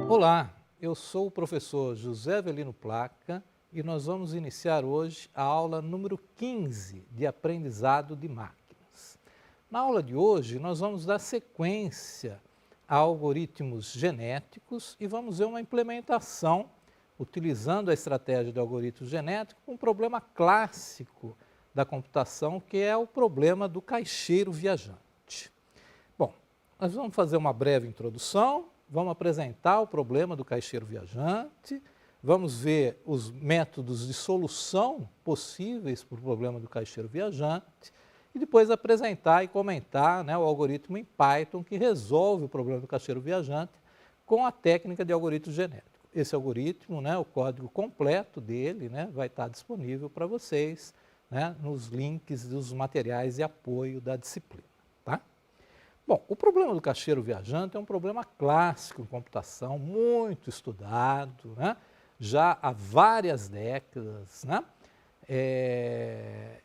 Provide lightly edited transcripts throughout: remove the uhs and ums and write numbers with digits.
Olá, eu sou o professor José Avelino Placa e nós vamos iniciar hoje a aula número 15 de aprendizado de máquinas. Na aula de hoje nós vamos dar sequência a algoritmos genéticos e vamos ver uma implementação utilizando a estratégia de algoritmo genético com um problema clássico da computação, que é o problema do caixeiro viajante. Bom, nós vamos fazer uma breve introdução. Vamos apresentar o problema do caixeiro viajante, vamos ver os métodos de solução possíveis para o problema do caixeiro viajante e depois apresentar e comentar, o algoritmo em Python que resolve o problema do caixeiro viajante com a técnica de algoritmo genético. Esse algoritmo, o código completo dele, vai estar disponível para vocês, nos links dos materiais de apoio da disciplina. Bom, o problema do caixeiro viajante é um problema clássico em computação, muito estudado, já há várias décadas,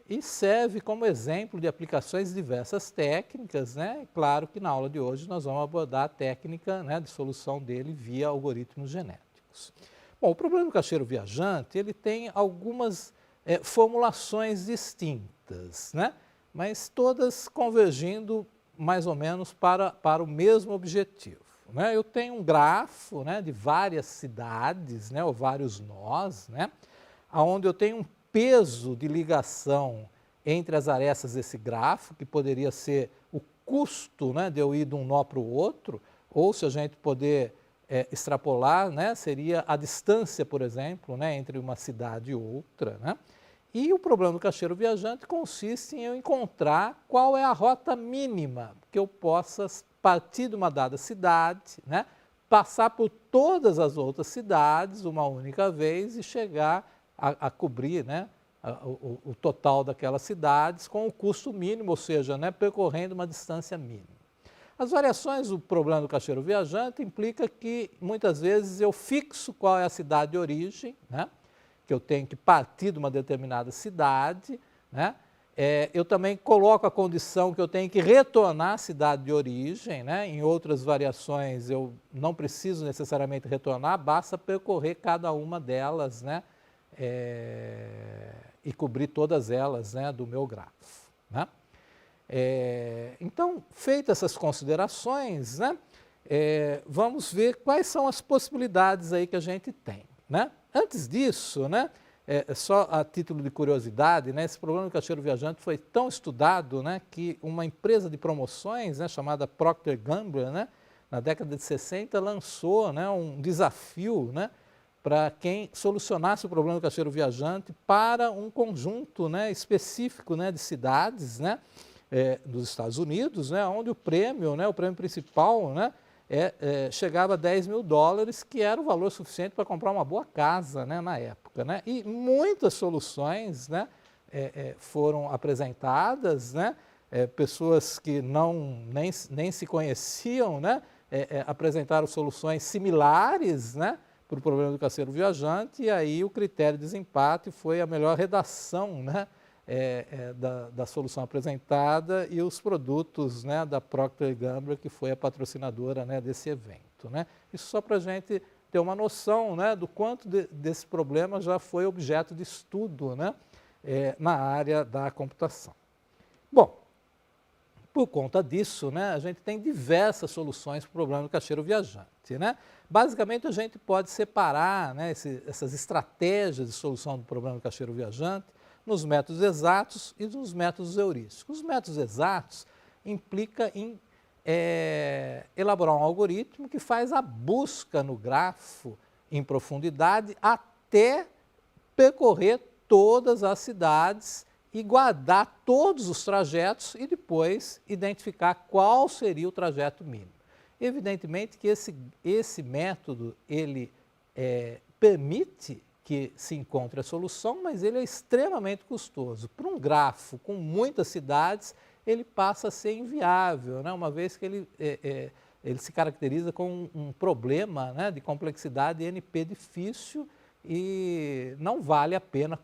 e serve como exemplo de aplicações de diversas técnicas, Claro que na aula de hoje nós vamos abordar a técnica de solução dele via algoritmos genéticos. Bom, o problema do caixeiro viajante, ele tem algumas formulações distintas, mas todas convergindo mais ou menos para o mesmo objetivo. Eu tenho um grafo de várias cidades, ou vários nós, onde eu tenho um peso de ligação entre as arestas desse grafo, que poderia ser o custo de eu ir de um nó para o outro, ou se a gente poder extrapolar, seria a distância, por exemplo, entre uma cidade e outra, E o problema do caixeiro viajante consiste em eu encontrar qual é a rota mínima que eu possa partir de uma dada cidade, passar por todas as outras cidades uma única vez e chegar a cobrir o total daquelas cidades com o custo mínimo, ou seja, percorrendo uma distância mínima. As variações do problema do caixeiro viajante implica que muitas vezes eu fixo qual é a cidade de origem, que eu tenho que partir de uma determinada cidade, eu também coloco a condição que eu tenho que retornar à cidade de origem, Em outras variações eu não preciso necessariamente retornar, basta percorrer cada uma delas, e cobrir todas elas, do meu grafo, Então, feitas essas considerações, vamos ver quais são as possibilidades aí que a gente tem, Antes disso, só a título de curiosidade, esse problema do caixeiro viajante foi tão estudado que uma empresa de promoções chamada Procter & Gamble, na década de 60, lançou um desafio para quem solucionasse o problema do caixeiro viajante para um conjunto específico de cidades dos Estados Unidos, onde o prêmio principal chegava a $10.000, que era o valor suficiente para comprar uma boa casa na época. E muitas soluções foram apresentadas, pessoas que nem se conheciam apresentaram soluções similares para o problema do caixeiro viajante, e aí o critério de desempate foi a melhor redação da solução apresentada e os produtos da Procter & Gamble, que foi a patrocinadora desse evento. Isso só para a gente ter uma noção do quanto desse problema já foi objeto de estudo na área da computação. Bom, por conta disso, a gente tem diversas soluções para o problema do caixeiro viajante. Basicamente, a gente pode separar essas estratégias de solução do problema do caixeiro viajante nos métodos exatos e nos métodos heurísticos. Os métodos exatos implicam em elaborar um algoritmo que faz a busca no grafo em profundidade até percorrer todas as cidades e guardar todos os trajetos e depois identificar qual seria o trajeto mínimo. Evidentemente que esse método ele permite que se encontre a solução, mas ele é extremamente custoso. Para um grafo com muitas cidades, ele passa a ser inviável, uma vez que ele se caracteriza com um problema de complexidade NP difícil, e não vale a pena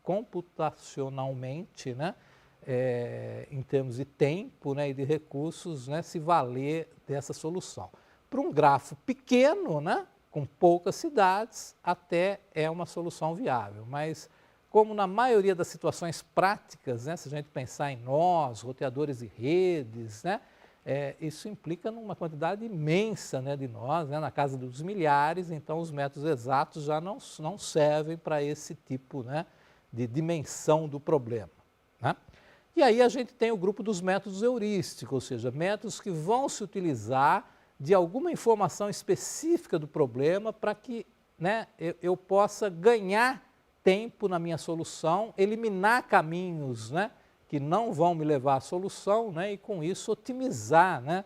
computacionalmente, né, em termos de tempo, né, e de recursos, né, se valer dessa solução. Para um grafo pequeno, né, com poucas cidades, até é uma solução viável, mas como na maioria das situações práticas, né, se a gente pensar em nós, roteadores de redes, né, isso implica numa quantidade imensa, né, de nós, né, na casa dos milhares, então os métodos exatos já não servem para esse tipo, né, de dimensão do problema, né? E aí a gente tem o grupo dos métodos heurísticos, ou seja, métodos que vão se utilizar de alguma informação específica do problema para que, né, eu possa ganhar tempo na minha solução, eliminar caminhos, né, que não vão me levar à solução, né, e com isso otimizar, né,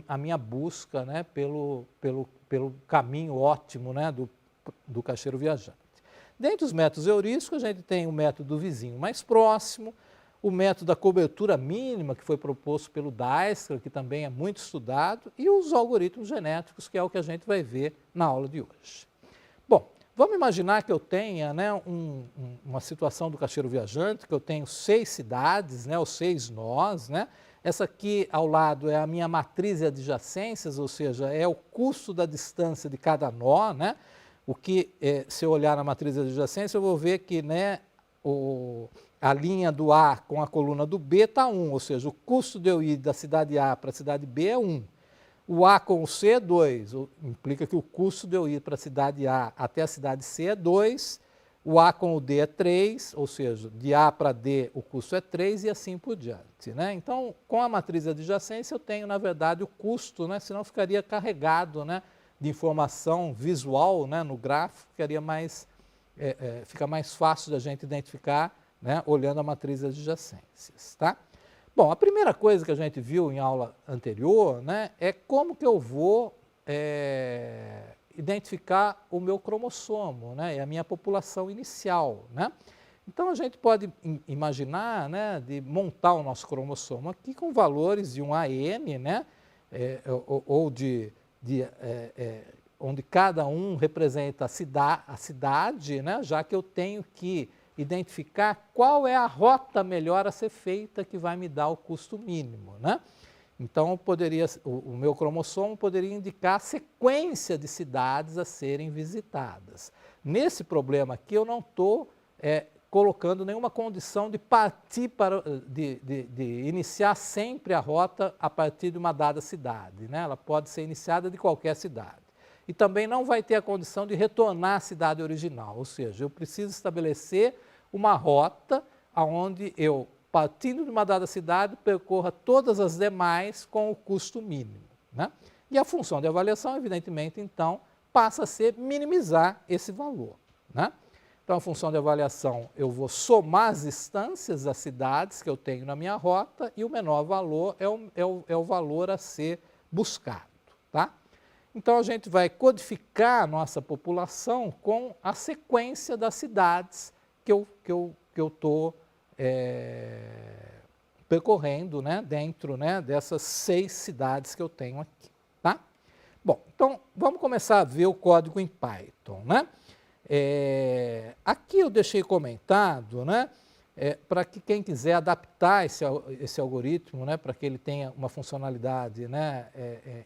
a minha busca, né, pelo caminho ótimo, né, do caixeiro viajante. Dentre os métodos heurísticos, a gente tem o método do vizinho mais próximo, o método da cobertura mínima, que foi proposto pelo Dijkstra, que também é muito estudado, e os algoritmos genéticos, que é o que a gente vai ver na aula de hoje. Bom, vamos imaginar que eu tenha, né, uma situação do caixeiro viajante, que eu tenho 6 cidades, né, ou 6 nós, né? Essa aqui ao lado é a minha matriz de adjacências, ou seja, é o custo da distância de cada nó, né? O que, se eu olhar na matriz de adjacência, eu vou ver que, né, a linha do A com a coluna do B está 1, ou seja, o custo de eu ir da cidade A para a cidade B é 1. O A com o C é 2, implica que o custo de eu ir para a cidade A até a cidade C é 2, o A com o D é 3, ou seja, de A para D o custo é 3 e assim por diante, né? Então, com a matriz de adjacência eu tenho, na verdade, o custo, né, senão ficaria carregado, né, de informação visual, né, no gráfico, fica mais fácil da gente identificar, né, olhando a matriz de adjacências, tá? Bom, a primeira coisa que a gente viu em aula anterior, né, é como que eu vou identificar o meu cromossomo, né, e a minha população inicial, né? Então a gente pode imaginar, né, de montar o nosso cromossomo aqui com valores de 1 a n, né, ou onde cada um representa a cidade, né, já que eu tenho que identificar qual é a rota melhor a ser feita que vai me dar o custo mínimo, né? Então, o meu cromossomo poderia indicar a sequência de cidades a serem visitadas. Nesse problema aqui, eu não estou colocando nenhuma condição de partir de iniciar sempre a rota a partir de uma dada cidade, né? Ela pode ser iniciada de qualquer cidade. E também não vai ter a condição de retornar à cidade original, ou seja, eu preciso estabelecer uma rota onde eu, partindo de uma dada cidade, percorra todas as demais com o custo mínimo, né? E a função de avaliação, evidentemente, então, passa a ser minimizar esse valor, né? Então, a função de avaliação, eu vou somar as distâncias das cidades que eu tenho na minha rota e o menor valor é o valor a ser buscado, tá? Então, a gente vai codificar a nossa população com a sequência das cidades que eu estou percorrendo, né, dentro, né, dessas 6 cidades que eu tenho aqui, tá? Bom, então, vamos começar a ver o código em Python, né? Aqui eu deixei comentado, né, para que quem quiser adaptar esse algoritmo, né, para que ele tenha uma funcionalidade, né,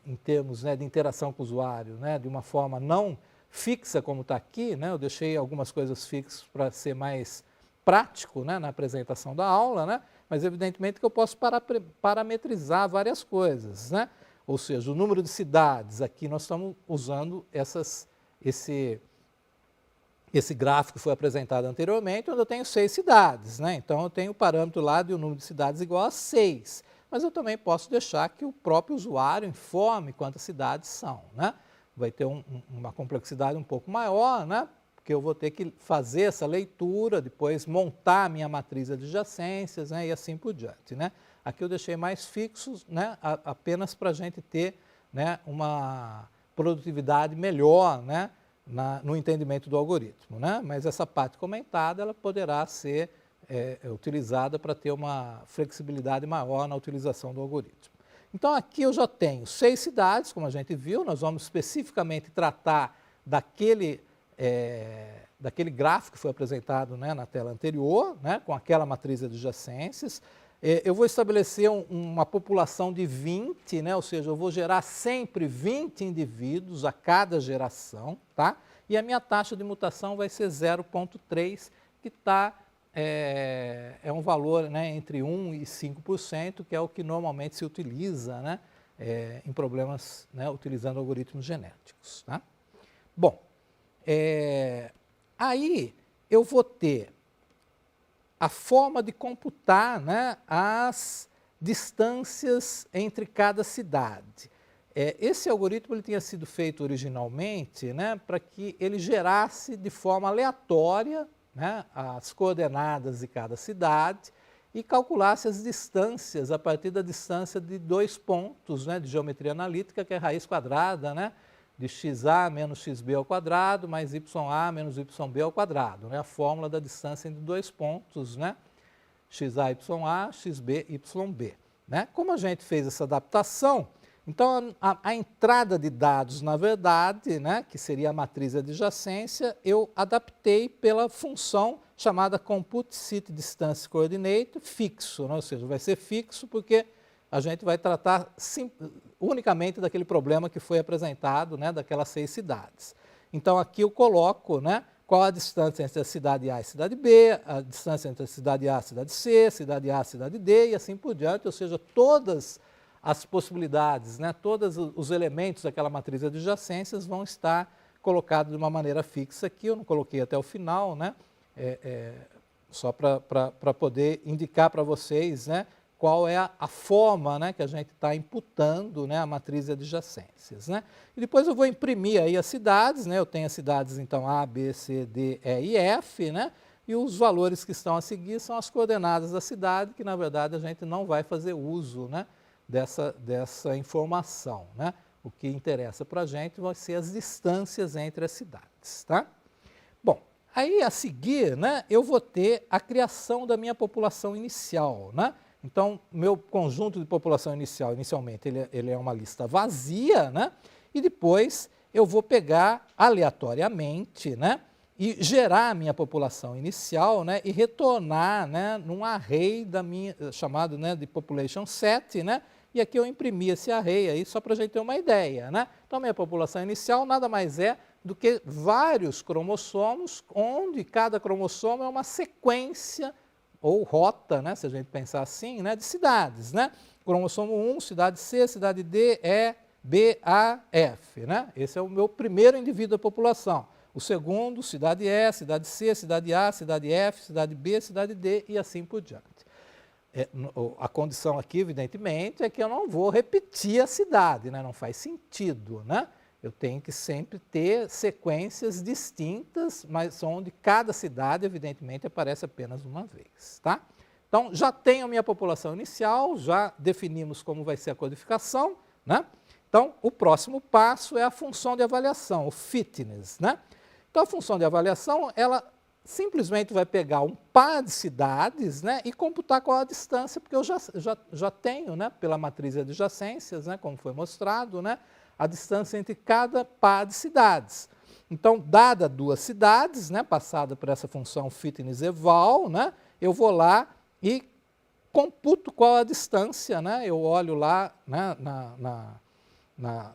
em termos, né, de interação com o usuário, né, de uma forma não fixa como está aqui, né, eu deixei algumas coisas fixas para ser mais prático, né, na apresentação da aula, né, mas evidentemente que eu posso parametrizar várias coisas, né, ou seja, o número de cidades, aqui nós estamos usando esse gráfico foi apresentado anteriormente, onde eu tenho 6 cidades, né? Então eu tenho o parâmetro lá de um número de cidades igual a 6. Mas eu também posso deixar que o próprio usuário informe quantas cidades são, né? Vai ter uma complexidade um pouco maior, né? Porque eu vou ter que fazer essa leitura, depois montar a minha matriz de adjacências, né? E assim por diante, né? Aqui eu deixei mais fixos, né? Apenas para a gente ter, né, uma produtividade melhor, né, no entendimento do algoritmo, né? Mas essa parte comentada ela poderá ser utilizada para ter uma flexibilidade maior na utilização do algoritmo. Então aqui eu já tenho 6 cidades, como a gente viu, nós vamos especificamente tratar daquele gráfico que foi apresentado, né, na tela anterior, né, com aquela matriz de adjacências. Eu vou estabelecer uma população de 20, né, ou seja, eu vou gerar sempre 20 indivíduos a cada geração, tá? E a minha taxa de mutação vai ser 0,3, que é um valor, né, entre 1% e 5%, que é o que normalmente se utiliza, né, em problemas, né, utilizando algoritmos genéticos. Tá? Bom, aí eu vou ter a forma de computar, né, as distâncias entre cada cidade. Esse algoritmo ele tinha sido feito originalmente, né, para que ele gerasse de forma aleatória, né, as coordenadas de cada cidade e calculasse as distâncias a partir da distância de 2 pontos, né, de geometria analítica, que é a raiz quadrada, né, de xa menos xb ao quadrado mais ya menos yb ao quadrado, né, a fórmula da distância entre 2 pontos, né, xa, ya, xb, yb. Né? Como a gente fez essa adaptação, então a entrada de dados, na verdade, né, que seria a matriz de adjacência, eu adaptei pela função chamada Compute City Distance Coordinate fixo, né? Ou seja, vai ser fixo porque a gente vai tratar unicamente daquele problema que foi apresentado, né, daquelas 6 cidades. Então aqui eu coloco, né, qual a distância entre a cidade A e a cidade B, a distância entre a cidade A e a cidade C, cidade A e a cidade D e assim por diante, ou seja, todas as possibilidades, né, todos os elementos daquela matriz de adjacências vão estar colocados de uma maneira fixa aqui, eu não coloquei até o final, né, só para poder indicar para vocês, né, qual é a forma, né, que a gente está imputando, né, a matriz de adjacências. Né? E depois eu vou imprimir aí as cidades, né, eu tenho as cidades então A, B, C, D, E e F, né, e os valores que estão a seguir são as coordenadas da cidade, que na verdade a gente não vai fazer uso, né, dessa informação. Né? O que interessa para a gente vai ser as distâncias entre as cidades. Tá? Bom, aí a seguir, né, eu vou ter a criação da minha população inicial. Né? Então, meu conjunto de população inicialmente, ele é uma lista vazia, né? E depois eu vou pegar aleatoriamente, né, e gerar a minha população inicial, né, e retornar, né, num array da minha, chamado, né, de population set, né, e aqui eu imprimi esse array aí só para a gente ter uma ideia. Né? Então, a minha população inicial nada mais é do que vários cromossomos, onde cada cromossomo é uma sequência ou rota, né, se a gente pensar assim, né, de cidades. Né? Cromossomo 1, cidade C, cidade D, E, B, A, F. Né? Esse é o meu primeiro indivíduo da população. O segundo, cidade E, cidade C, cidade A, cidade F, cidade B, cidade D e assim por diante. A condição aqui, evidentemente, é que eu não vou repetir a cidade, né? Não faz sentido. Né? Eu tenho que sempre ter sequências distintas, mas onde cada cidade, evidentemente, aparece apenas uma vez. Tá? Então, já tenho a minha população inicial, já definimos como vai ser a codificação. Né? Então, o próximo passo é a função de avaliação, o fitness. Né? Então, a função de avaliação, ela simplesmente vai pegar um par de cidades, né, e computar qual a distância, porque eu já tenho, né, pela matriz de adjacências, né, como foi mostrado, né, a distância entre cada par de cidades. Então, dada 2 cidades, né, passada por essa função fitness eval, né, eu vou lá e computo qual a distância, né, eu olho lá, né,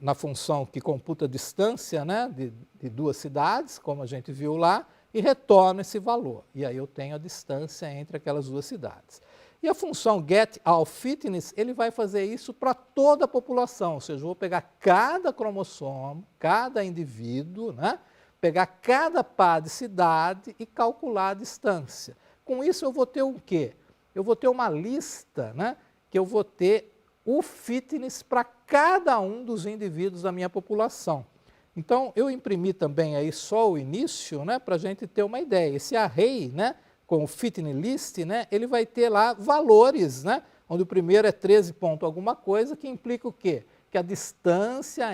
na função que computa a distância, né, de 2 cidades, como a gente viu lá, e retorno esse valor. E aí eu tenho a distância entre aquelas 2 cidades. E a função getAllFitness, ele vai fazer isso para toda a população, ou seja, eu vou pegar cada cromossomo, cada indivíduo, né, pegar cada par de cidade e calcular a distância. Com isso eu vou ter o quê? Eu vou ter uma lista, né, que eu vou ter o fitness para cada um dos indivíduos da minha população. Então, eu imprimi também aí só o início, né, para a gente ter uma ideia. Esse array, né, com o fitness list, né, ele vai ter lá valores, né, onde o primeiro é 13 ponto alguma coisa, que implica o quê? Que a distância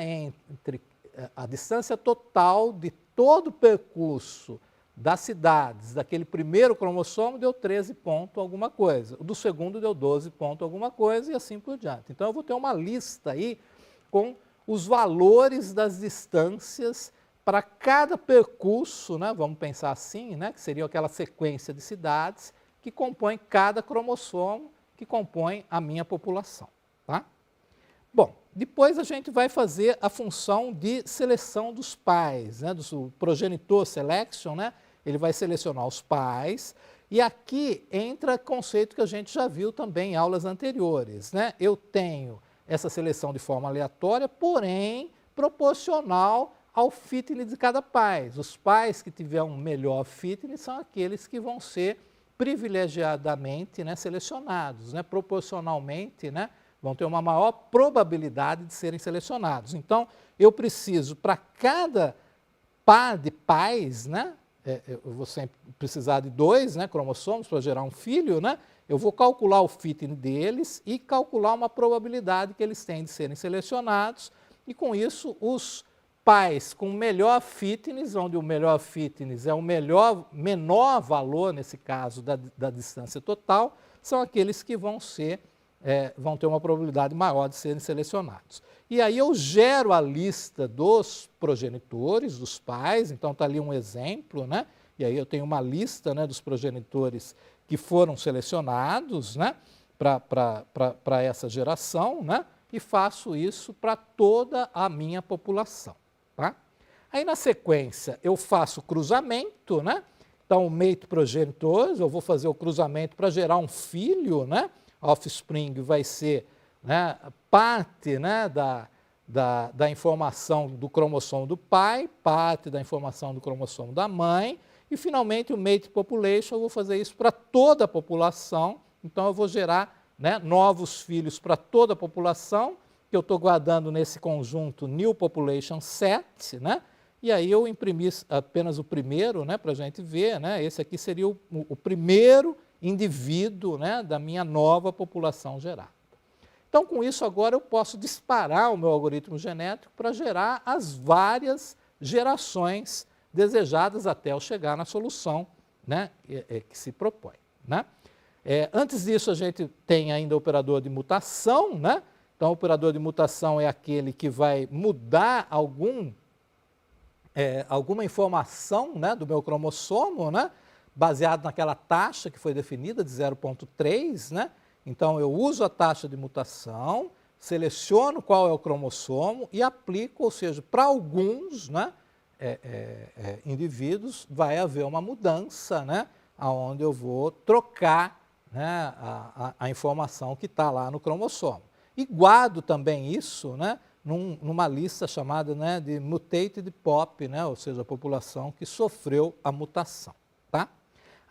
a distância total de todo o percurso das cidades daquele primeiro cromossomo deu 13 ponto alguma coisa. O do segundo deu 12 ponto alguma coisa e assim por diante. Então, eu vou ter uma lista aí com os valores das distâncias para cada percurso, né, vamos pensar assim, né, que seria aquela sequência de cidades que compõe cada cromossomo, que compõe a minha população. Tá? Bom, depois a gente vai fazer a função de seleção dos pais, né, do progenitor selection, né, ele vai selecionar os pais, e aqui entra conceito que a gente já viu também em aulas anteriores, né? Eu tenho essa seleção de forma aleatória, porém proporcional ao fitness de cada pai. Os pais que tiverem um melhor fitness são aqueles que vão ser privilegiadamente, né, selecionados, né, proporcionalmente, né, vão ter uma maior probabilidade de serem selecionados. Então, eu preciso, para cada par de pais, né, eu vou sempre precisar de 2, né, cromossomos para gerar um filho, né, eu vou calcular o fitness deles e calcular uma probabilidade que eles têm de serem selecionados, e com isso os pais com melhor fitness, onde o melhor fitness é o menor valor, nesse caso, da distância total, são aqueles que vão ter uma probabilidade maior de serem selecionados. E aí eu gero a lista dos progenitores, dos pais, então está ali um exemplo, né? E aí eu tenho uma lista, né, dos progenitores que foram selecionados, né, para essa geração, né? E faço isso para toda a minha população. Tá? Aí na sequência eu faço o cruzamento, né? Então o mate progenitores, eu vou fazer o cruzamento para gerar um filho, né? Offspring vai ser, né, parte, né, da informação do cromossomo do pai, parte da informação do cromossomo da mãe, e finalmente o mate population, eu vou fazer isso para toda a população, então eu vou gerar, né, novos filhos para toda a população, que eu estou guardando nesse conjunto New Population Set, né, e aí eu imprimi apenas o primeiro, né, para a gente ver, né, esse aqui seria o primeiro indivíduo, né, da minha nova população gerada. Então, com isso, agora eu posso disparar o meu algoritmo genético para gerar as várias gerações desejadas até eu chegar na solução, né, que se propõe. Né? Antes disso, a gente tem ainda o operador de mutação. Né? Então, o operador de mutação é aquele que vai mudar alguma informação, né, do meu cromossomo, né, baseado naquela taxa que foi definida de 0,3, né? Então eu uso a taxa de mutação, seleciono qual é o cromossomo e aplico, ou seja, para alguns, né, indivíduos vai haver uma mudança, né, onde eu vou trocar, né, a informação que está lá no cromossomo. E guardo também isso, né, numa lista chamada, né, de mutated pop, né, ou seja, a população que sofreu a mutação. Tá?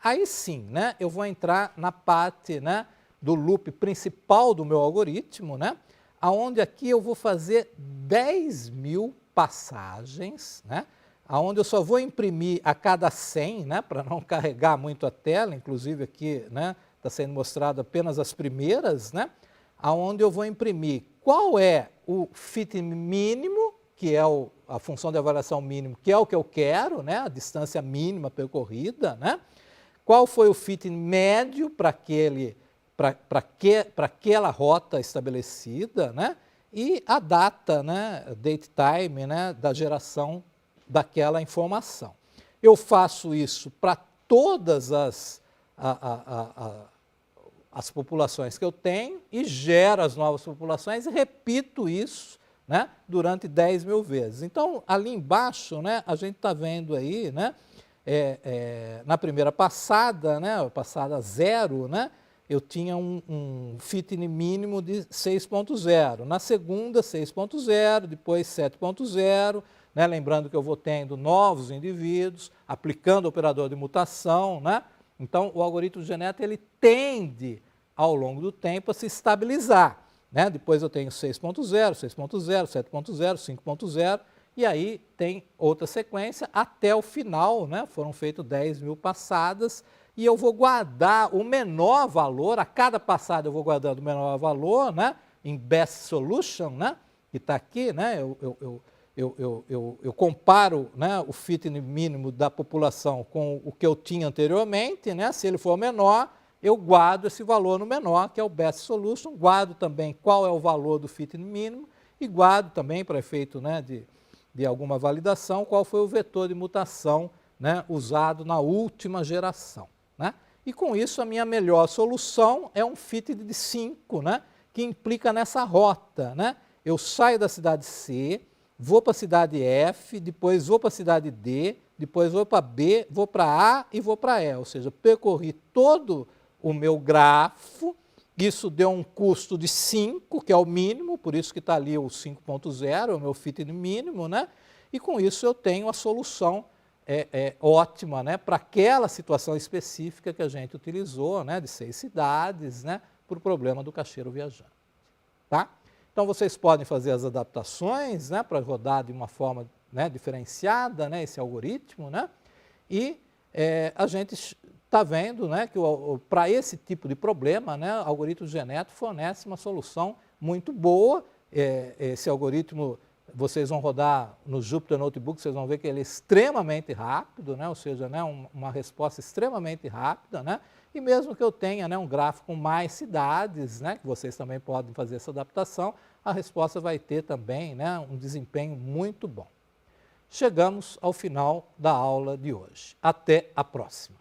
Aí sim, né, eu vou entrar na parte, né, do loop principal do meu algoritmo, né, onde aqui eu vou fazer 10.000 passagens, né, onde eu só vou imprimir a cada 100, né, para não carregar muito a tela, inclusive aqui, né, está sendo mostrado apenas as primeiras, né, onde eu vou imprimir qual é o fit mínimo, que é a função de avaliação mínimo, que é o que eu quero, né, a distância mínima percorrida, né, qual foi o fit médio para aquela rota estabelecida, né, e a data, né, date time, né, da geração daquela informação. Eu faço isso para todas as populações que eu tenho e gero as novas populações e repito isso, né, durante 10.000 vezes. Então, ali embaixo, né, a gente está vendo aí, né, na primeira passada, né, passada 0, né, eu tinha um fitness mínimo de 6.0. Na segunda, 6.0, depois 7.0, né, lembrando que eu vou tendo novos indivíduos, aplicando o operador de mutação, né? Então, o algoritmo genético ele tende, ao longo do tempo, a se estabilizar. Né? Depois eu tenho 6.0, 6.0, 7.0, 5.0, e aí tem outra sequência até o final, né? Foram feitas 10.000 passadas, e eu vou guardar o menor valor, a cada passada eu vou guardando o menor valor, né? Em Best Solution, né? Que está aqui, né? Eu comparo, né, o fitness mínimo da população com o que eu tinha anteriormente, né? Se ele for menor, eu guardo esse valor no menor, que é o Best Solution, guardo também qual é o valor do fitness mínimo e guardo também, para efeito, né, de alguma validação, qual foi o vetor de mutação, né, usado na última geração, né? E com isso a minha melhor solução é um fit de 5, né, que implica nessa rota, né? Eu saio da cidade C, vou para a cidade F, depois vou para a cidade D, depois vou para B, vou para A e vou para E, ou seja, percorri todo o meu grafo. Isso deu um custo de 5, que é o mínimo, por isso que está ali o 5.0, o meu fit mínimo, né? E com isso eu tenho a solução ótima, né, para aquela situação específica que a gente utilizou, né, de 6 cidades, né, para o problema do caixeiro viajante. Tá? Então vocês podem fazer as adaptações, né, para rodar de uma forma, né, diferenciada, né, esse algoritmo, né, e a gente está vendo, né, que para esse tipo de problema, né, o algoritmo Geneto fornece uma solução muito boa. Esse algoritmo vocês vão rodar no Jupyter Notebook, vocês vão ver que ele é extremamente rápido, né, ou seja, né, uma resposta extremamente rápida, né, e mesmo que eu tenha, né, um gráfico com mais cidades, né, que vocês também podem fazer essa adaptação, a resposta vai ter também, né, um desempenho muito bom. Chegamos ao final da aula de hoje. Até a próxima.